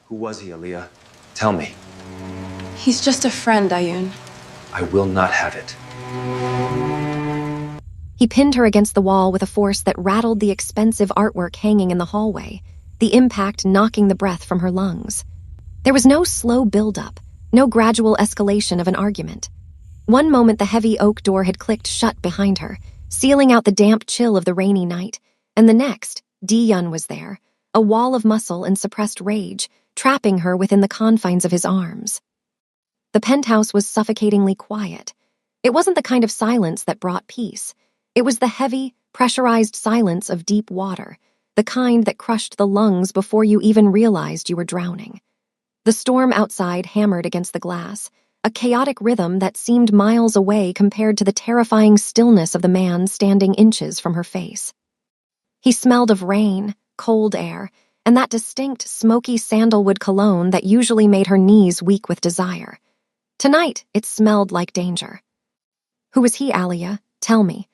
Who was he, Aaliyah? Tell me. He's just a friend, Ayun. I will not have it. He pinned her against the wall with a force that rattled the expensive artwork hanging in the hallway, the impact knocking the breath from her lungs. There was no slow build-up, no gradual escalation of an argument. One moment the heavy oak door had clicked shut behind her, sealing out the damp chill of the rainy night, and the next, Di-yun was there, a wall of muscle and suppressed rage, trapping her within the confines of his arms. The penthouse was suffocatingly quiet. It wasn't the kind of silence that brought peace. It was the heavy, pressurized silence of deep water, the kind that crushed the lungs before you even realized you were drowning. The storm outside hammered against the glass, a chaotic rhythm that seemed miles away compared to the terrifying stillness of the man standing inches from her face. He smelled of rain, cold air, and that distinct, smoky sandalwood cologne that usually made her knees weak with desire. Tonight, it smelled like danger. Who was he, Aaliyah? Tell me.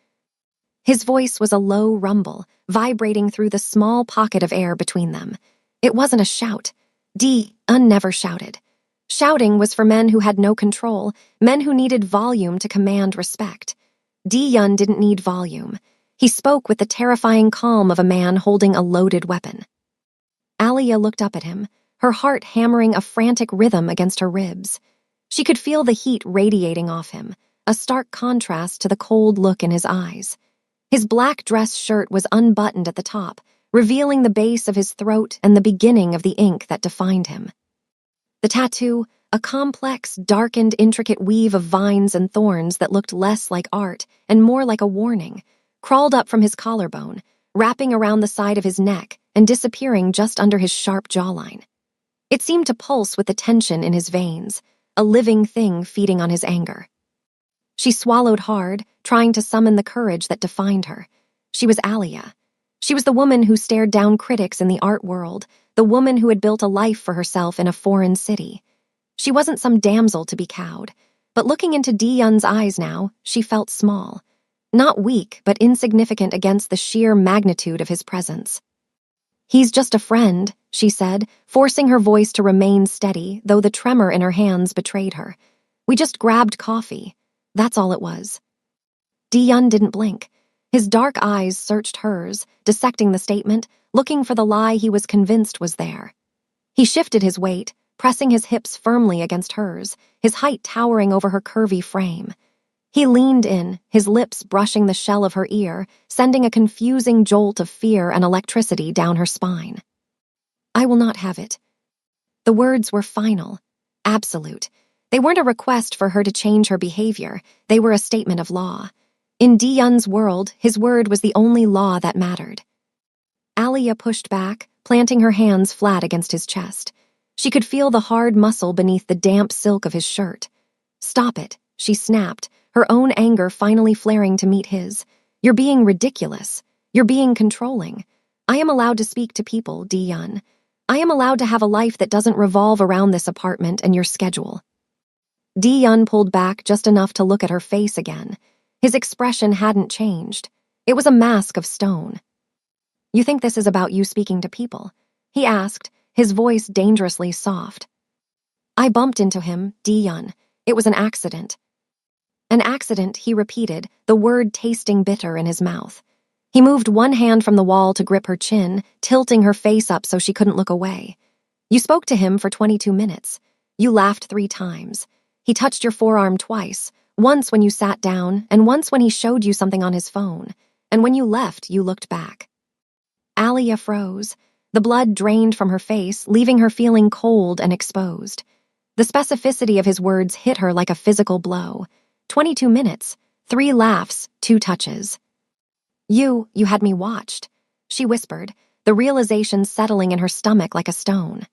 His voice was a low rumble, vibrating through the small pocket of air between them. It wasn't a shout. Di-yun never shouted. Shouting was for men who had no control, men who needed volume to command respect. Di-yun didn't need volume. He spoke with the terrifying calm of a man holding a loaded weapon. Aaliyah looked up at him, her heart hammering a frantic rhythm against her ribs. She could feel the heat radiating off him, a stark contrast to the cold look in his eyes. His black dress shirt was unbuttoned at the top, revealing the base of his throat and the beginning of the ink that defined him. The tattoo, a complex, darkened, intricate weave of vines and thorns that looked less like art and more like a warning, crawled up from his collarbone, wrapping around the side of his neck and disappearing just under his sharp jawline. It seemed to pulse with the tension in his veins, a living thing feeding on his anger. She swallowed hard, trying to summon the courage that defined her. She was Aaliyah. She was the woman who stared down critics in the art world, the woman who had built a life for herself in a foreign city. She wasn't some damsel to be cowed, but looking into Di-yun's eyes now, she felt small. Not weak, but insignificant against the sheer magnitude of his presence. "He's just a friend," she said, forcing her voice to remain steady, though the tremor in her hands betrayed her. "We just grabbed coffee. That's all it was." Di-yun didn't blink. His dark eyes searched hers, dissecting the statement, looking for the lie he was convinced was there. He shifted his weight, pressing his hips firmly against hers, his height towering over her curvy frame. He leaned in, his lips brushing the shell of her ear, sending a confusing jolt of fear and electricity down her spine. "I will not have it." The words were final, absolute. They weren't a request for her to change her behavior, they were a statement of law. In Di-yun's world, his word was the only law that mattered. Aaliyah pushed back, planting her hands flat against his chest. She could feel the hard muscle beneath the damp silk of his shirt. "Stop it," she snapped, her own anger finally flaring to meet his. "You're being ridiculous. You're being controlling. I am allowed to speak to people, Di-yun. I am allowed to have a life that doesn't revolve around this apartment and your schedule." Di-yun pulled back just enough to look at her face again. His expression hadn't changed. It was a mask of stone. "You think this is about you speaking to people?" he asked, his voice dangerously soft. "I bumped into him, Di-yun. It was an accident." "An accident," he repeated, the word tasting bitter in his mouth. He moved one hand from the wall to grip her chin, tilting her face up so she couldn't look away. "You spoke to him for 22 minutes. You laughed 3 times. He touched your forearm twice, once when you sat down and once when he showed you something on his phone. And when you left, you looked back." Aaliyah froze. The blood drained from her face, leaving her feeling cold and exposed. The specificity of his words hit her like a physical blow. 22 minutes, 3 laughs, 2 touches. You had me watched," she whispered, the realization settling in her stomach like a stone.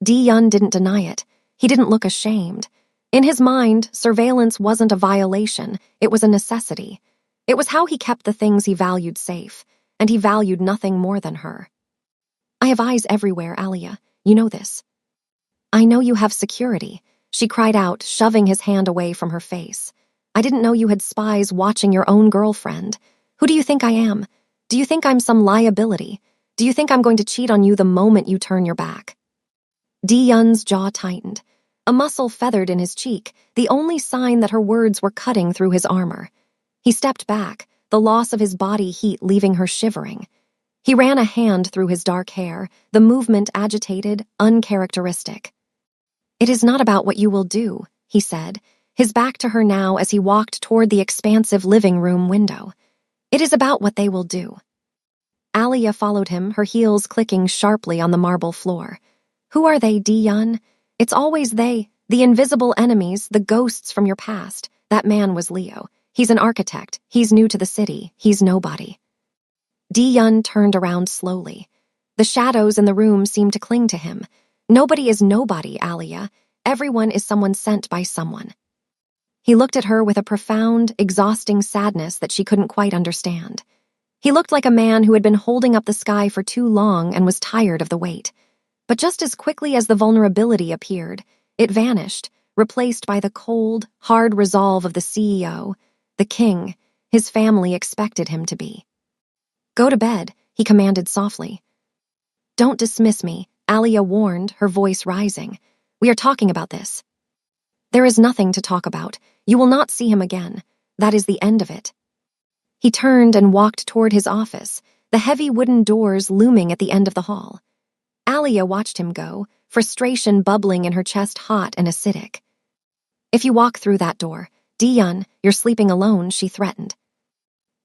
Di-yun didn't deny it. He didn't look ashamed. In his mind, surveillance wasn't a violation, it was a necessity. It was how he kept the things he valued safe, and he valued nothing more than her. "I have eyes everywhere, Aaliyah. You know this." "I know you have security," she cried out, shoving his hand away from her face. "I didn't know you had spies watching your own girlfriend. Who do you think I am? Do you think I'm some liability? Do you think I'm going to cheat on you the moment you turn your back?" Di-Yun's jaw tightened. A muscle feathered in his cheek, the only sign that her words were cutting through his armor. He stepped back, the loss of his body heat leaving her shivering. He ran a hand through his dark hair, the movement agitated, uncharacteristic. "It is not about what you will do," he said, his back to her now as he walked toward the expansive living room window. "It is about what they will do." Alia followed him, her heels clicking sharply on the marble floor. "Who are they, Di-Yun? It's always they, the invisible enemies, the ghosts from your past." That man was Leo. He's an architect. He's new to the city. He's nobody. Di-Yun turned around slowly. The shadows in the room seemed to cling to him. "Nobody is nobody, Alia. Everyone is someone sent by someone." He looked at her with a profound, exhausting sadness that she couldn't quite understand. He looked like a man who had been holding up the sky for too long and was tired of the weight. But just as quickly as the vulnerability appeared, it vanished, replaced by the cold, hard resolve of the CEO, the king, his family expected him to be. "Go to bed," he commanded softly. "Don't dismiss me," Alia warned, her voice rising. "We are talking about this." "There is nothing to talk about. You will not see him again. That is the end of it." He turned and walked toward his office, the heavy wooden doors looming at the end of the hall. Alia watched him go, frustration bubbling in her chest hot and acidic. "If you walk through that door, Di-Yun, you're sleeping alone," she threatened.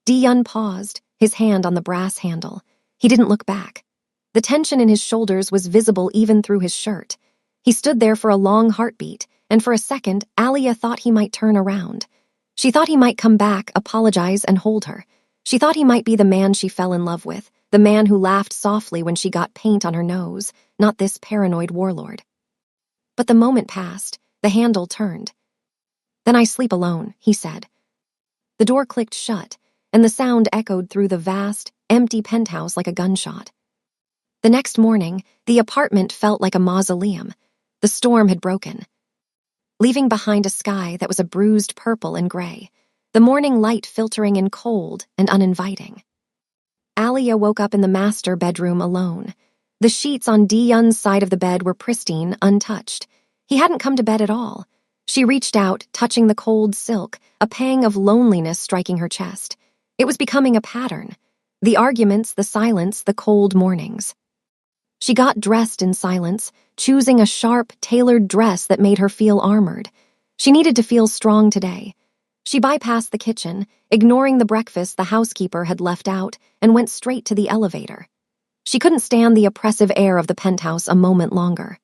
Di-Yun paused, his hand on the brass handle. He didn't look back. The tension in his shoulders was visible even through his shirt. He stood there for a long heartbeat, and for a second, Alia thought he might turn around. She thought he might come back, apologize, and hold her. She thought he might be the man she fell in love with, the man who laughed softly when she got paint on her nose, not this paranoid warlord. But the moment passed, the handle turned. "Then I sleep alone," he said. The door clicked shut, and the sound echoed through the vast, empty penthouse like a gunshot. The next morning, the apartment felt like a mausoleum. The storm had broken, leaving behind a sky that was a bruised purple and gray, the morning light filtering in cold and uninviting. Alia woke up in the master bedroom alone. The sheets on Di-Yun's side of the bed were pristine, untouched. He hadn't come to bed at all. She reached out, touching the cold silk, a pang of loneliness striking her chest. It was becoming a pattern. The arguments, the silence, the cold mornings. She got dressed in silence, choosing a sharp, tailored dress that made her feel armored. She needed to feel strong today. She bypassed the kitchen, ignoring the breakfast the housekeeper had left out, and went straight to the elevator. She couldn't stand the oppressive air of the penthouse a moment longer.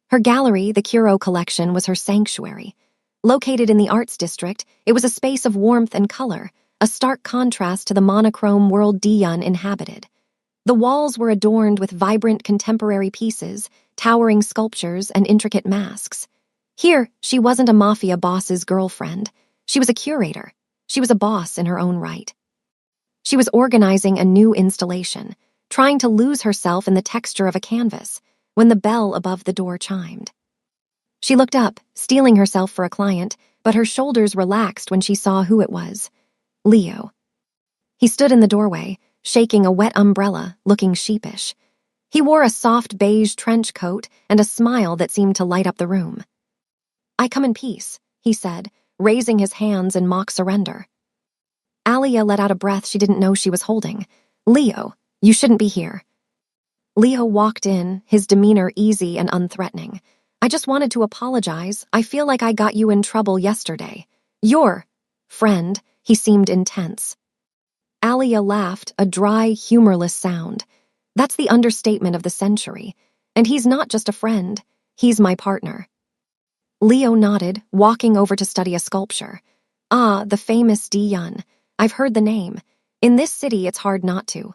Her gallery, the Curo collection, was her sanctuary. Located in the arts district, it was a space of warmth and color, a stark contrast to the monochrome world Di-Yun inhabited. The walls were adorned with vibrant contemporary pieces, towering sculptures, and intricate masks. Here, she wasn't a mafia boss's girlfriend. She was a curator. She was a boss in her own right. She was organizing a new installation, trying to lose herself in the texture of a canvas, when the bell above the door chimed. She looked up, steeling herself for a client, but her shoulders relaxed when she saw who it was. Leo. He stood in the doorway, shaking a wet umbrella, looking sheepish. He wore a soft beige trench coat and a smile that seemed to light up the room. "I come in peace," he said, raising his hands in mock surrender. Alia let out a breath she didn't know she was holding. "Leo, you shouldn't be here." Leo walked in, his demeanor easy and unthreatening. "I just wanted to apologize. I feel like I got you in trouble yesterday." "Your friend," he seemed intense. Alia laughed, a dry, humorless sound. "That's the understatement of the century. And he's not just a friend. He's my partner." Leo nodded, walking over to study a sculpture. "Ah, the famous Di-Yun. I've heard the name. In this city, it's hard not to."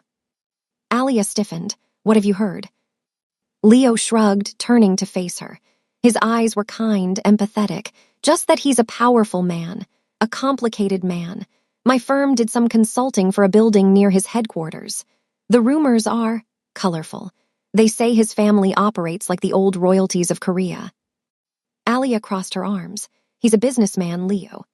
Alia stiffened. "What have you heard?" Leo shrugged, turning to face her. His eyes were kind, empathetic, just that he's a powerful man, a complicated man. "My firm did some consulting for a building near his headquarters. The rumors are colorful. They say his family operates like the old royalties of Korea." Alia crossed her arms. "He's a businessman, Leo."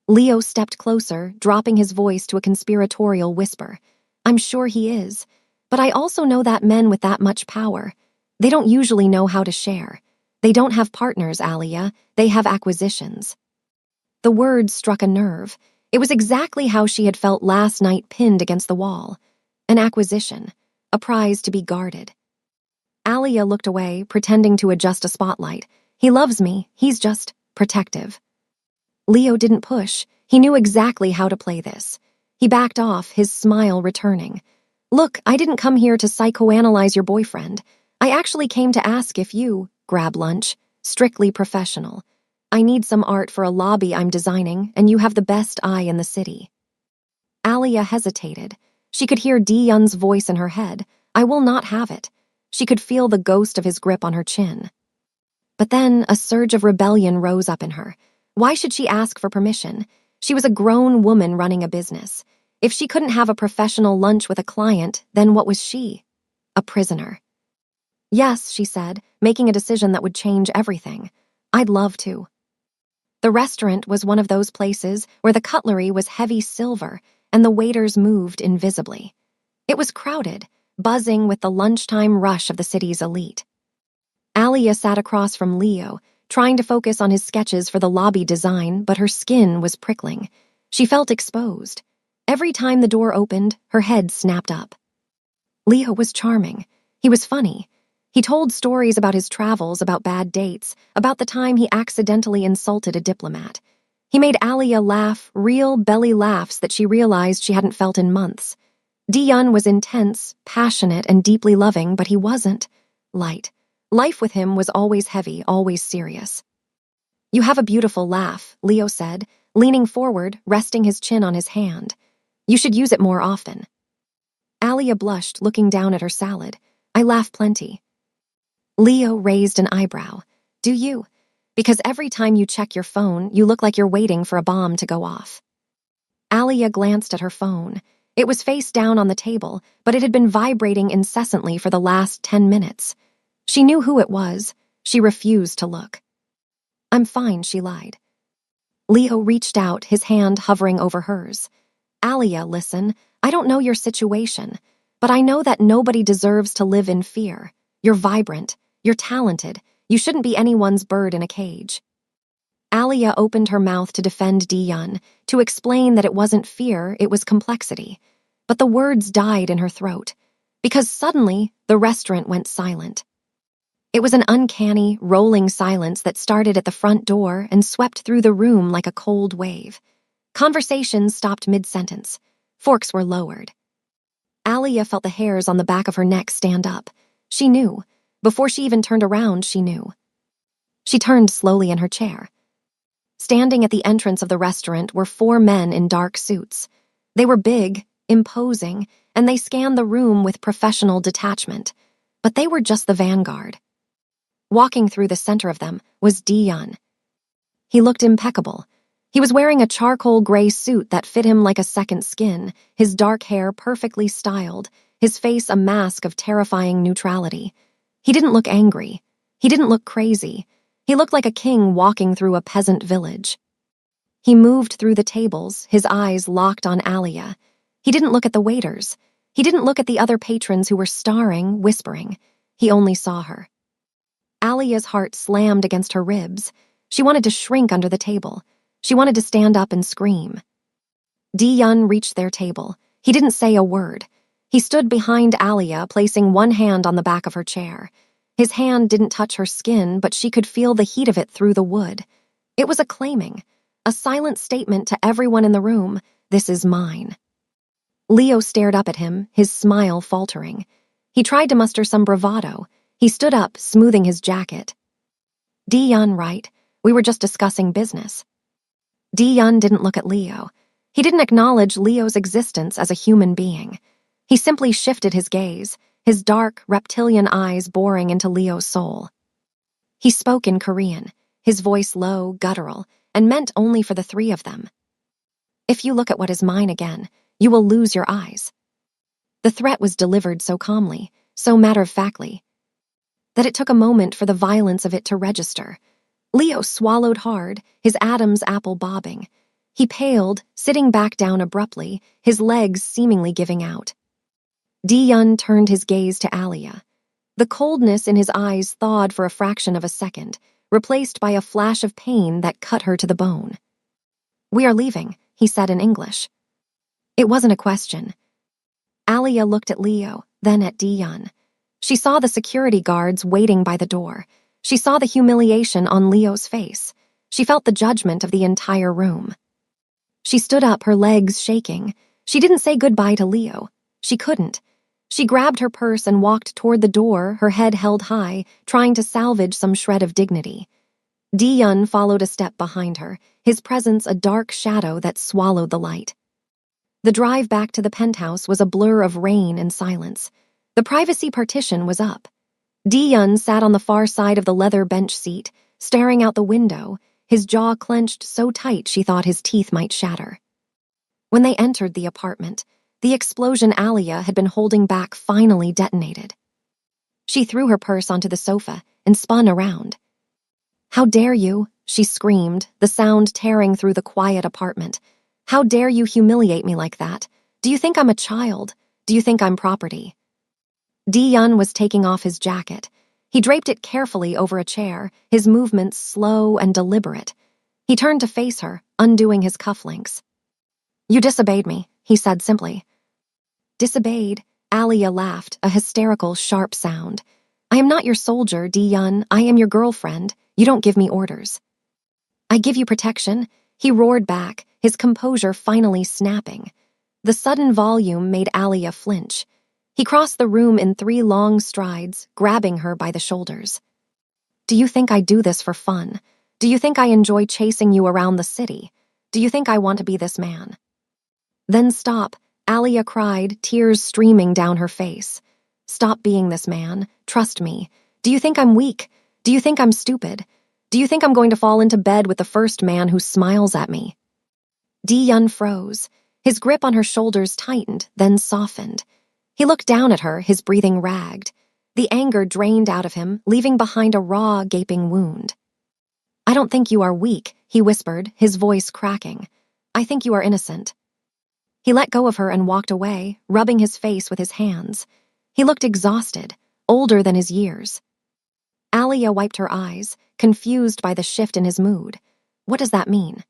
Leo stepped closer, dropping his voice to a conspiratorial whisper. "I'm sure he is. But I also know that men with that much power, They don't usually know how to share. They don't have partners, Alia. They have acquisitions. The words struck a nerve. It was exactly how she had felt last night pinned against the wall. An acquisition. A prize to be guarded. Alia looked away, pretending to adjust a spotlight. He loves me. He's just protective. Leo didn't push. He knew exactly how to play this. He backed off, his smile returning. Look, I didn't come here to psychoanalyze your boyfriend. I actually came to ask if you grab lunch. Strictly professional. I need some art for a lobby I'm designing, and you have the best eye in the city. Alia hesitated. She could hear Diyun's voice in her head. I will not have it. She could feel the ghost of his grip on her chin. But then a surge of rebellion rose up in her. Why should she ask for permission? She was a grown woman running a business. If she couldn't have a professional lunch with a client, then what was she? A prisoner. Yes, she said, making a decision that would change everything. I'd love to. The restaurant was one of those places where the cutlery was heavy silver and the waiters moved invisibly. It was crowded, buzzing with the lunchtime rush of the city's elite. Alia sat across from Leo, trying to focus on his sketches for the lobby design, but her skin was prickling. She felt exposed. Every time the door opened, her head snapped up. Leo was charming. He was funny. He told stories about his travels, about bad dates, about the time he accidentally insulted a diplomat. He made Alia laugh, real belly laughs that she realized she hadn't felt in months. Diyun was intense, passionate, and deeply loving, but he wasn't light. Life with him was always heavy, always serious. You have a beautiful laugh, Leo said, leaning forward, resting his chin on his hand. You should use it more often. Alia blushed, looking down at her salad. I laugh plenty. Leo raised an eyebrow. Do you? Because every time you check your phone, you look like you're waiting for a bomb to go off. Alia glanced at her phone. It was face down on the table, but it had been vibrating incessantly for the last 10 minutes. She knew who it was. She refused to look. I'm fine, she lied. Leo reached out, his hand hovering over hers. Alia, listen, I don't know your situation, but I know that nobody deserves to live in fear. You're vibrant. You're talented. You shouldn't be anyone's bird in a cage. Alia opened her mouth to defend Diyun, to explain that it wasn't fear, it was complexity. But the words died in her throat, because suddenly the restaurant went silent. It was an uncanny, rolling silence that started at the front door and swept through the room like a cold wave. Conversations stopped mid-sentence. Forks were lowered. Alia felt the hairs on the back of her neck stand up. She knew. Before she even turned around, she knew. She turned slowly in her chair. Standing at the entrance of the restaurant were 4 men in dark suits. They were big, imposing, and they scanned the room with professional detachment. But they were just the vanguard. Walking through the center of them was Diyun. He looked impeccable. He was wearing a charcoal gray suit that fit him like a second skin, his dark hair perfectly styled, his face a mask of terrifying neutrality. He didn't look angry. He didn't look crazy. He looked like a king walking through a peasant village. He moved through the tables, his eyes locked on Alia. He didn't look at the waiters. He didn't look at the other patrons who were staring, whispering. He only saw her. Alia's heart slammed against her ribs. She wanted to shrink under the table. She wanted to stand up and scream. Diyun reached their table. He didn't say a word. He stood behind Alia, placing one hand on the back of her chair. His hand didn't touch her skin, but she could feel the heat of it through the wood. It was a claiming, a silent statement to everyone in the room, this is mine. Leo stared up at him, his smile faltering. He tried to muster some bravado. He stood up, smoothing his jacket. Diyun, right? We were just discussing business. Diyun didn't look at Leo. He didn't acknowledge Leo's existence as a human being. He simply shifted his gaze, his dark, reptilian eyes boring into Leo's soul. He spoke in Korean, his voice low, guttural, and meant only for the 3 of them. If you look at what is mine again, you will lose your eyes. The threat was delivered so calmly, so matter-of-factly, that it took a moment for the violence of it to register. Leo swallowed hard, his Adam's apple bobbing. He paled, sitting back down abruptly, his legs seemingly giving out. Diyun turned his gaze to Alia. The coldness in his eyes thawed for a fraction of a second, replaced by a flash of pain that cut her to the bone. "We are leaving," he said in English. It wasn't a question. Alia looked at Leo, then at Di-yun. She saw the security guards waiting by the door. She saw the humiliation on Leo's face. She felt the judgment of the entire room. She stood up, her legs shaking. She didn't say goodbye to Leo. She couldn't. She grabbed her purse and walked toward the door, her head held high, trying to salvage some shred of dignity. Di-yun followed a step behind her, his presence a dark shadow that swallowed the light. The drive back to the penthouse was a blur of rain and silence. The privacy partition was up. Di-yun sat on the far side of the leather bench seat, staring out the window, his jaw clenched so tight she thought his teeth might shatter. When they entered the apartment, the explosion Alia had been holding back finally detonated. She threw her purse onto the sofa and spun around. "How dare you?" she screamed, the sound tearing through the quiet apartment. "How dare you humiliate me like that? Do you think I'm a child? Do you think I'm property?" Di-yun was taking off his jacket. He draped it carefully over a chair, his movements slow and deliberate. He turned to face her, undoing his cufflinks. "You disobeyed me," he said simply. "Disobeyed?" Alia laughed, a hysterical, sharp sound. "I am not your soldier, Di-yun. I am your girlfriend. You don't give me orders." "I give you protection," he roared back, his composure finally snapping. The sudden volume made Alia flinch. He crossed the room in 3 long strides, grabbing her by the shoulders. "Do you think I do this for fun? Do you think I enjoy chasing you around the city? Do you think I want to be this man?" "Then stop," Alia cried, tears streaming down her face. "Stop being this man. Trust me. Do you think I'm weak? Do you think I'm stupid? Do you think I'm going to fall into bed with the first man who smiles at me?" Di-yun froze. His grip on her shoulders tightened, then softened. He looked down at her, his breathing ragged. The anger drained out of him, leaving behind a raw, gaping wound. "I don't think you are weak," he whispered, his voice cracking. "I think you are innocent." He let go of her and walked away, rubbing his face with his hands. He looked exhausted, older than his years. Alia wiped her eyes, confused by the shift in his mood. What does that mean?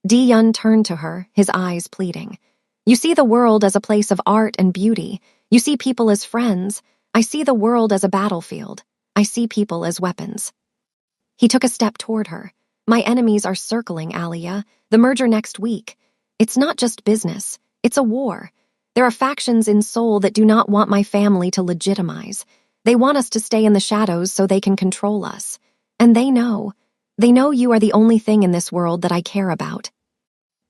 Di-yun turned to her, his eyes pleading. "You see the world as a place of art and beauty. You see people as friends. I see the world as a battlefield. I see people as weapons." He took a step toward her. "My enemies are circling, Alia. The merger next week. It's not just business. It's a war. There are factions in Seoul that do not want my family to legitimize. They want us to stay in the shadows so they can control us. And they know. They know you are the only thing in this world that I care about."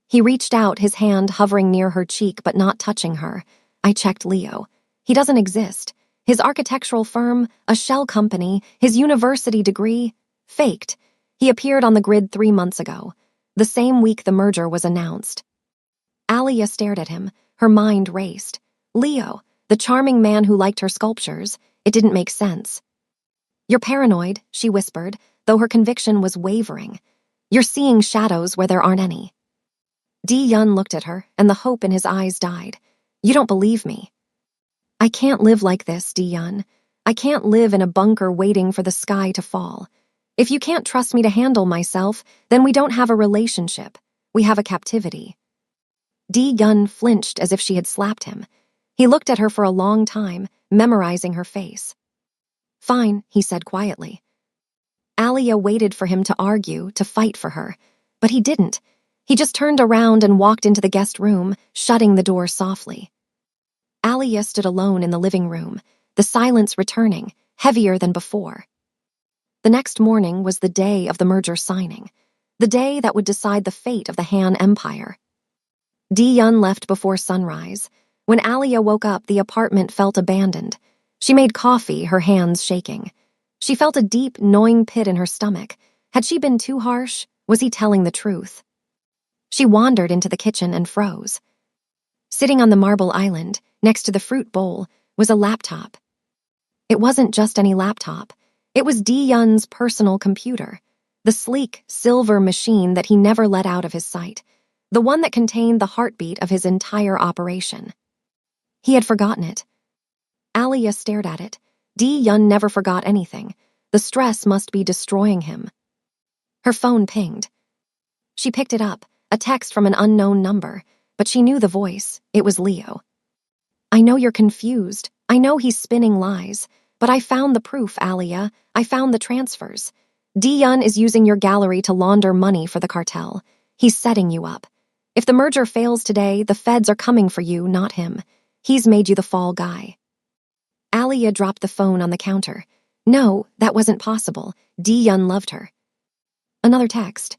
He reached out, his hand hovering near her cheek but not touching her. "I checked Leo. He doesn't exist. His architectural firm, a shell company, his university degree, faked. He appeared on the grid 3 months ago, the same week the merger was announced." Alia stared at him. Her mind raced. Leo, the charming man who liked her sculptures, it didn't make sense. "You're paranoid," she whispered, though her conviction was wavering. "You're seeing shadows where there aren't any." Di-yun looked at her, and the hope in his eyes died. "You don't believe me." "I can't live like this, Di-yun. I can't live in a bunker waiting for the sky to fall. If you can't trust me to handle myself, then we don't have a relationship. We have a captivity." Di-yun flinched as if she had slapped him. He looked at her for a long time, memorizing her face. "Fine," he said quietly. Alia waited for him to argue, to fight for her, but he didn't. He just turned around and walked into the guest room, shutting the door softly. Alia stood alone in the living room, the silence returning, heavier than before. The next morning was the day of the merger signing, the day that would decide the fate of the Han Empire. Di-yun left before sunrise. When Alia woke up, the apartment felt abandoned. She made coffee, her hands shaking. She felt a deep, gnawing pit in her stomach. Had she been too harsh? Was he telling the truth? She wandered into the kitchen and froze. Sitting on the marble island, next to the fruit bowl, was a laptop. It wasn't just any laptop. It was Di-yun's personal computer, the sleek, silver machine that he never let out of his sight, the one that contained the heartbeat of his entire operation. He had forgotten it. Alia stared at it. Yun never forgot anything. The stress must be destroying him. Her phone pinged. She picked it up, a text from an unknown number, but she knew the voice. It was Leo. I know you're confused. I know he's spinning lies. But I found the proof, Alia. I found the transfers. Yun is using your gallery to launder money for the cartel. He's setting you up. If the merger fails today, the feds are coming for you, not him. He's made you the fall guy. Alia dropped the phone on the counter. No, that wasn't possible. Yun loved her. Another text.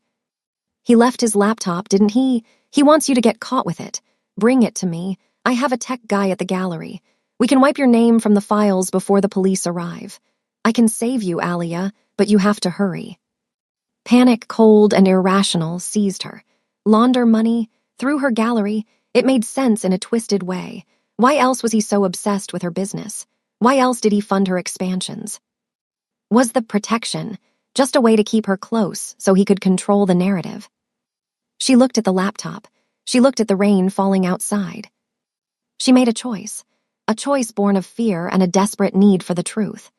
He left his laptop, didn't he? He wants you to get caught with it. Bring it to me. I have a tech guy at the gallery. We can wipe your name from the files before the police arrive. I can save you, Alia, but you have to hurry. Panic, cold and irrational, seized her. Launder money, through her gallery, it made sense in a twisted way. Why else was he so obsessed with her business? Why else did he fund her expansions? Was the protection just a way to keep her close so he could control the narrative? She looked at the laptop. She looked at the rain falling outside. She made a choice born of fear and a desperate need for the truth.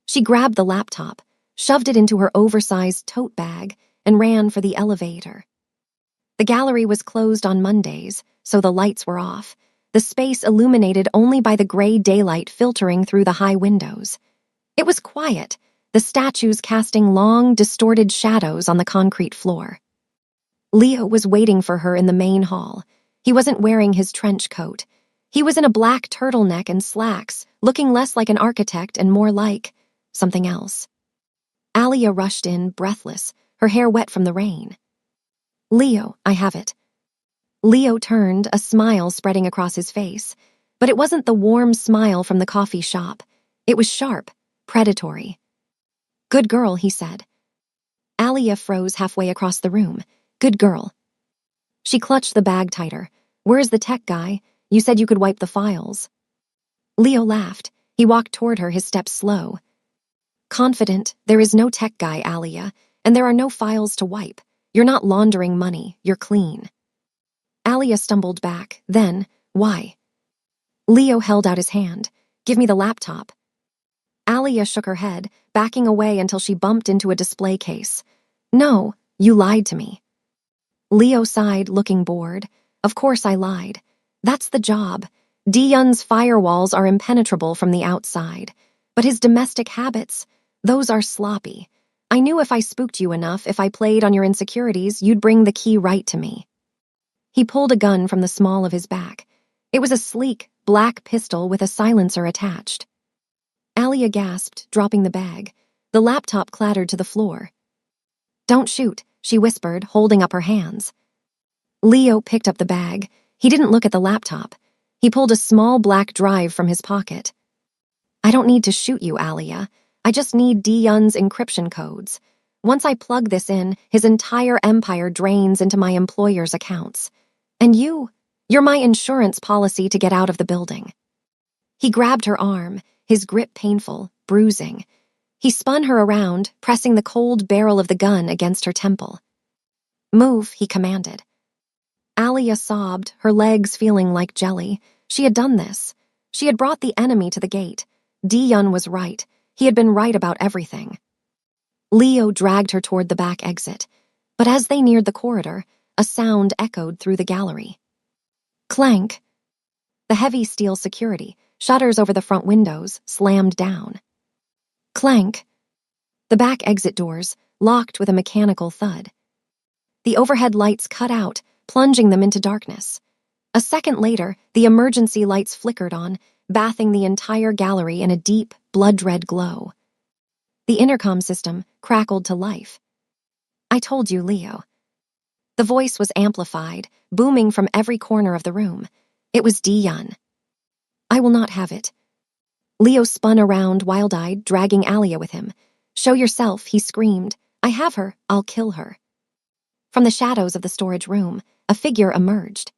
She grabbed the laptop, shoved it into her oversized tote bag, and ran for the elevator. The gallery was closed on Mondays, so the lights were off, the space illuminated only by the gray daylight filtering through the high windows. It was quiet, the statues casting long, distorted shadows on the concrete floor. Leo was waiting for her in the main hall. He wasn't wearing his trench coat. He was in a black turtleneck and slacks, looking less like an architect and more like something else. Alia rushed in, breathless, her hair wet from the rain. Leo, I have it. Leo turned, a smile spreading across his face. But it wasn't the warm smile from the coffee shop. It was sharp, predatory. Good girl, he said. Alia froze halfway across the room. Good girl. She clutched the bag tighter. Where's the tech guy? You said you could wipe the files. Leo laughed. He walked toward her, his steps slow. Confident, there is no tech guy, Alia, and there are no files to wipe. You're not laundering money, you're clean. Alia stumbled back. Then, why? Leo held out his hand. Give me the laptop. Alia shook her head, backing away until she bumped into a display case. No, you lied to me. Leo sighed, looking bored. Of course I lied. That's the job. Yun's firewalls are impenetrable from the outside. But his domestic habits, those are sloppy. I knew if I spooked you enough, if I played on your insecurities, you'd bring the key right to me. He pulled a gun from the small of his back. It was a sleek, black pistol with a silencer attached. Alia gasped, dropping the bag. The laptop clattered to the floor. Don't shoot, she whispered, holding up her hands. Leo picked up the bag. He didn't look at the laptop. He pulled a small black drive from his pocket. I don't need to shoot you, Alia. I just need Yun's encryption codes. Once I plug this in, his entire empire drains into my employer's accounts. And you're my insurance policy to get out of the building. He grabbed her arm, his grip painful, bruising. He spun her around, pressing the cold barrel of the gun against her temple. Move, he commanded. Alia sobbed, her legs feeling like jelly. She had done this. She had brought the enemy to the gate. Yun was right. He had been right about everything. Leo dragged her toward the back exit. But as they neared the corridor, a sound echoed through the gallery. Clank. The heavy steel security, shutters over the front windows, slammed down. Clank. The back exit doors, locked with a mechanical thud. The overhead lights cut out, plunging them into darkness. A second later, the emergency lights flickered on, bathing the entire gallery in a deep, blood-red glow. The intercom system crackled to life. I told you, Leo. The voice was amplified, booming from every corner of the room. It was Yun. I will not have it. Leo spun around, wild-eyed, dragging Alia with him. Show yourself, he screamed. I have her, I'll kill her. From the shadows of the storage room, a figure emerged.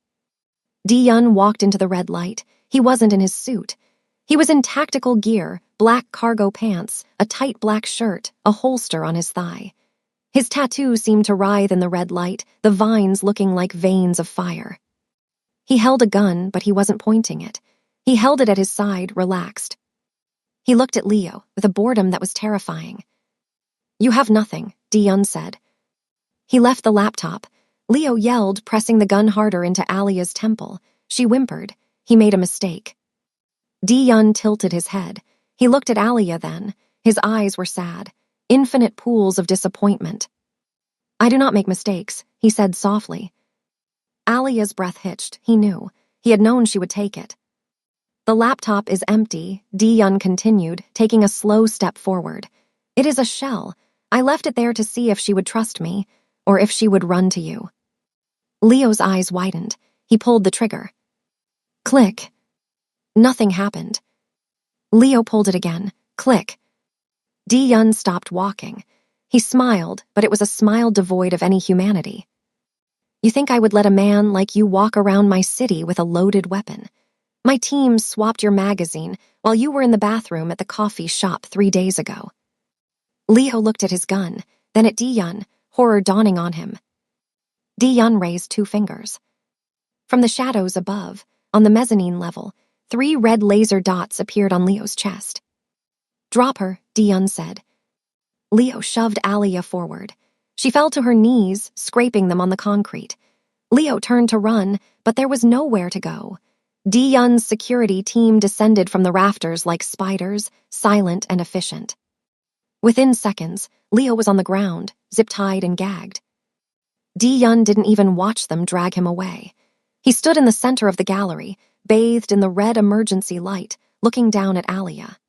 Yun walked into the red light. He wasn't in his suit. He was in tactical gear, black cargo pants, a tight black shirt, a holster on his thigh. His tattoo seemed to writhe in the red light, the vines looking like veins of fire. He held a gun, but he wasn't pointing it. He held it at his side, relaxed. He looked at Leo with a boredom that was terrifying. "You have nothing," Dion said. He left the laptop. Leo yelled, pressing the gun harder into Alia's temple. She whimpered. He made a mistake. Dion tilted his head. He looked at Alia then. His eyes were sad, infinite pools of disappointment. "I do not make mistakes," he said softly. Alia's breath hitched. He knew. He had known she would take it. "The laptop is empty," Dion continued, taking a slow step forward. "It is a shell. I left it there to see if she would trust me, or if she would run to you." Leo's eyes widened. He pulled the trigger. Click. Nothing happened. Leo pulled it again. Click. Di-Yun stopped walking. He smiled, but it was a smile devoid of any humanity. "You think I would let a man like you walk around my city with a loaded weapon? My team swapped your magazine while you were in the bathroom at the coffee shop 3 days ago." Leo looked at his gun, then at Di-Yun, horror dawning on him. Di-Yun raised 2 fingers. From the shadows above, on the mezzanine level, 3 red laser dots appeared on Leo's chest. "Drop her," Di-Yun said. Leo shoved Alia forward. She fell to her knees, scraping them on the concrete. Leo turned to run, but there was nowhere to go. Di-Yun's security team descended from the rafters like spiders, silent and efficient. Within seconds, Leo was on the ground, zip-tied and gagged. Di-Yun didn't even watch them drag him away. He stood in the center of the gallery, bathed in the red emergency light, looking down at Alia.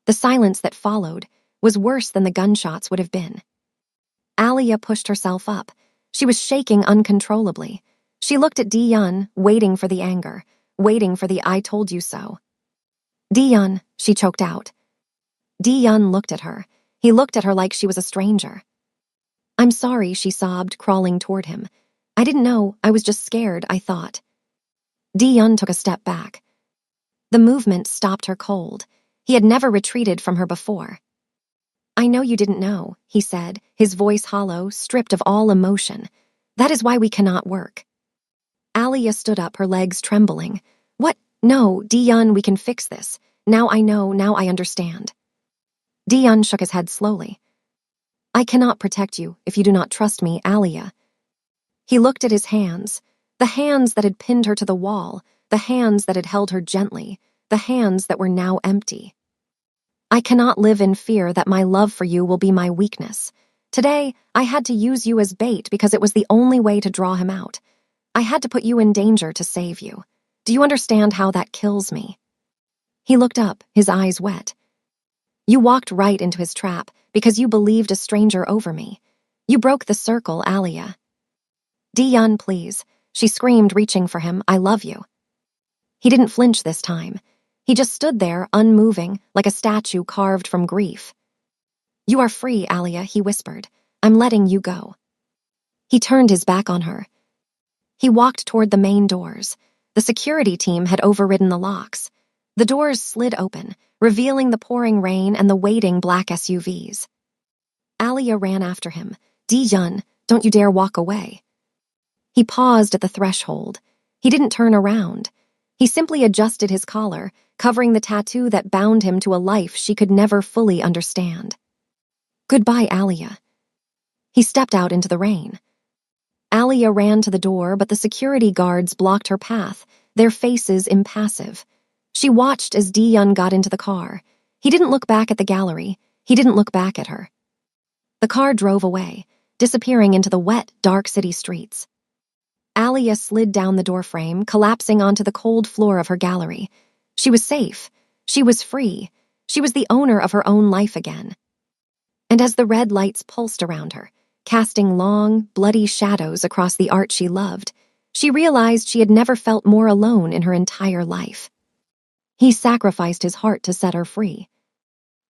The silence that followed was worse than the gunshots would have been. Alia pushed herself up. She was shaking uncontrollably. She looked at Di-Yun, waiting for the anger, waiting for the "I told you so." "Di-Yun," she choked out. Di-Yun looked at her. He looked at her like she was a stranger. "I'm sorry," she sobbed, crawling toward him. "I didn't know. I was just scared, I thought." Di-Yun took a step back. The movement stopped her cold. He had never retreated from her before. "I know you didn't know," he said, his voice hollow, stripped of all emotion. "That is why we cannot work." Alia stood up, her legs trembling. "What? No, Di-Yun, we can fix this. Now I know, now I understand." Di-Yun shook his head slowly. "I cannot protect you if you do not trust me, Alia." He looked at his hands, the hands that had pinned her to the wall, the hands that had held her gently, the hands that were now empty. "I cannot live in fear that my love for you will be my weakness. Today, I had to use you as bait because it was the only way to draw him out. I had to put you in danger to save you. Do you understand how that kills me?" He looked up, his eyes wet. "You walked right into his trap because you believed a stranger over me. You broke the circle, Alia." "Di-Yun, please," she screamed, reaching for him. "I love you." He didn't flinch this time. He just stood there, unmoving, like a statue carved from grief. "You are free, Alia," he whispered. "I'm letting you go." He turned his back on her. He walked toward the main doors. The security team had overridden the locks. The doors slid open, revealing the pouring rain and the waiting black SUVs. Alia ran after him. "Di-Yun, don't you dare walk away." He paused at the threshold. He didn't turn around. He simply adjusted his collar, covering the tattoo that bound him to a life she could never fully understand. "Goodbye, Alia." He stepped out into the rain. Alia ran to the door, but the security guards blocked her path, their faces impassive. She watched as Di-Yun got into the car. He didn't look back at the gallery. He didn't look back at her. The car drove away, disappearing into the wet, dark city streets. Alia slid down the doorframe, collapsing onto the cold floor of her gallery. She was safe. She was free. She was the owner of her own life again. And as the red lights pulsed around her, casting long, bloody shadows across the art she loved, she realized she had never felt more alone in her entire life. He sacrificed his heart to set her free.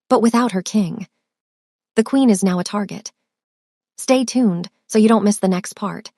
But without her king. The queen is now a target. Stay tuned so you don't miss the next part.